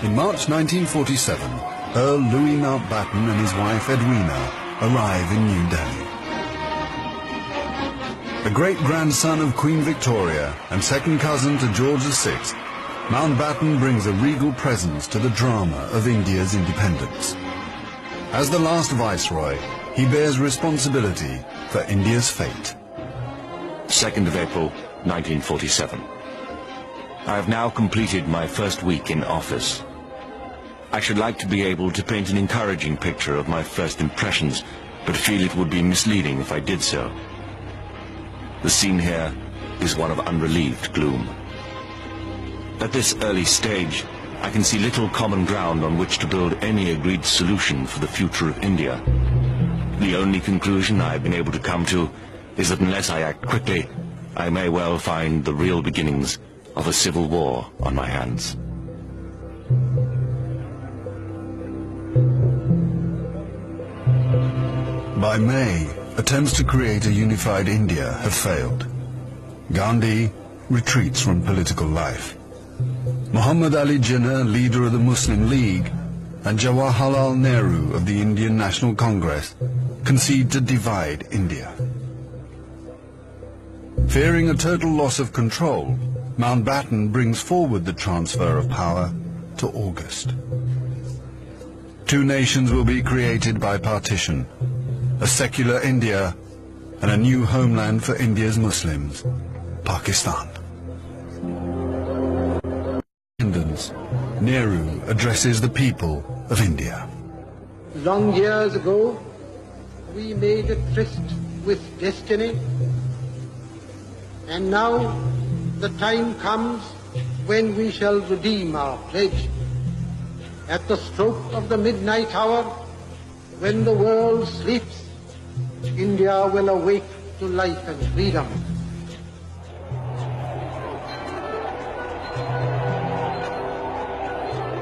In March 1947, Earl Louis Mountbatten and his wife Edwina arrive in New Delhi. The great-grandson of Queen Victoria and second cousin to George VI, Mountbatten brings a regal presence to the drama of India's independence. As the last viceroy, he bears responsibility for India's fate. 2nd of April, 1947. I have now completed my first week in office. I should like to be able to paint an encouraging picture of my first impressions, but feel it would be misleading if I did so. The scene here is one of unrelieved gloom. At this early stage, I can see little common ground on which to build any agreed solution for the future of India. The only conclusion I have been able to come to is that unless I act quickly, I may well find the real beginnings of a civil war on my hands. By May, attempts to create a unified India have failed. Gandhi retreats from political life. Muhammad Ali Jinnah, leader of the Muslim League, and Jawaharlal Nehru of the Indian National Congress concede to divide India. Fearing a total loss of control, Mountbatten brings forward the transfer of power to August. Two nations will be created by partition, a secular India and a new homeland for India's Muslims, Pakistan. Nehru addresses the people of India. Long years ago, we made a tryst with destiny, and now the time comes when we shall redeem our pledge. At the stroke of the midnight hour, when the world sleeps, India will awake to life and freedom.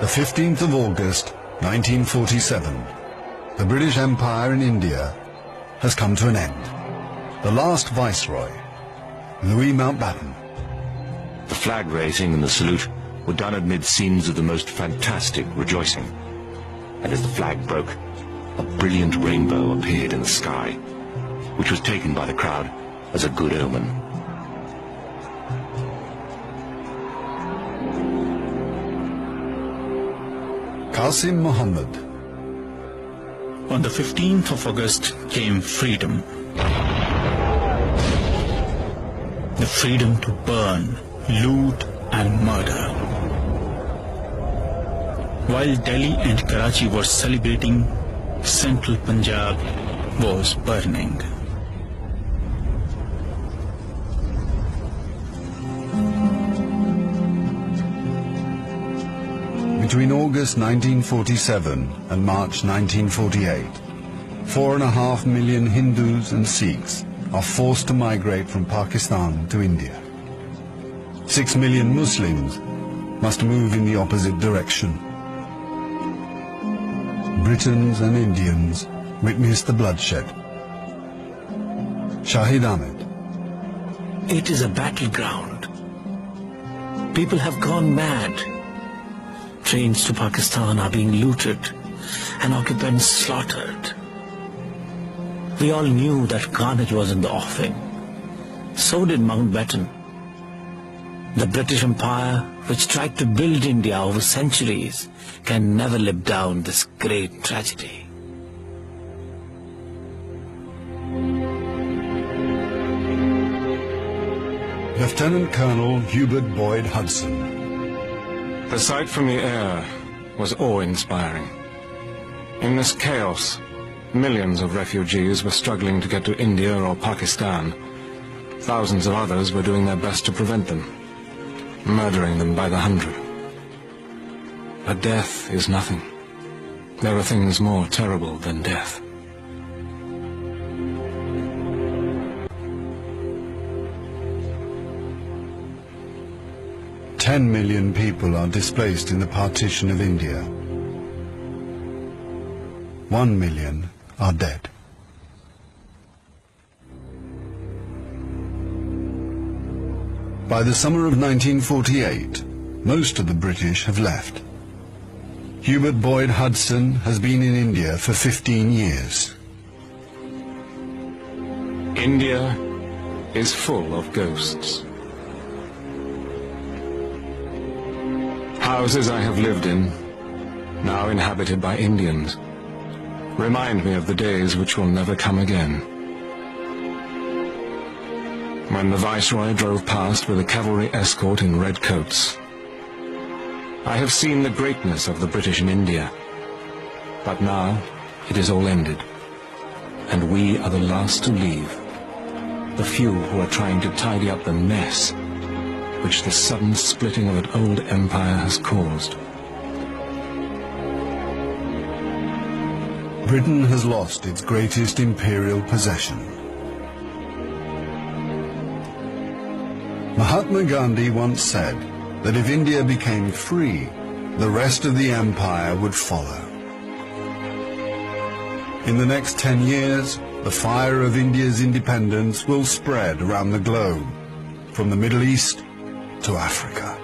The 15th of August, 1947, the British Empire in India has come to an end. The last viceroy, Louis Mountbatten. The flag raising and the salute were done amid scenes of the most fantastic rejoicing. And as the flag broke, a brilliant rainbow appeared in the sky, which was taken by the crowd as a good omen. Qasim Muhammad. On the 15th of August came freedom. The freedom to burn, loot and murder. While Delhi and Karachi were celebrating, central Punjab was burning. Between August 1947 and March 1948, 4.5 million Hindus and Sikhs are forced to migrate from Pakistan to India. 6 million Muslims must move in the opposite direction. Britons and Indians witness the bloodshed. Shahid Ahmed. It is a battleground. People have gone mad. Trains to Pakistan are being looted and occupants slaughtered. We all knew that carnage was in the offing. So did Mountbatten. The British Empire, which tried to build India over centuries, can never live down this great tragedy. Lieutenant Colonel Hubert Boyd Hudson. The sight from the air was awe-inspiring. In this chaos, millions of refugees were struggling to get to India or Pakistan. Thousands of others were doing their best to prevent them, murdering them by the hundred. But death is nothing. There are things more terrible than death. Ten million people are displaced in the partition of India. 1 million are dead. By the summer of 1948, most of the British have left. Hubert Boyd Hudson has been in India for 15 years. India is full of ghosts. Houses I have lived in, now inhabited by Indians, remind me of the days which will never come again. When the Viceroy drove past with a cavalry escort in red coats, I have seen the greatness of the British in India, but now it is all ended, and we are the last to leave, the few who are trying to tidy up the mess which the sudden splitting of an old empire has caused. Britain has lost its greatest imperial possession. Mahatma Gandhi once said that if India became free, the rest of the empire would follow. In the next 10 years, the fire of India's independence will spread around the globe, from the Middle East to Africa.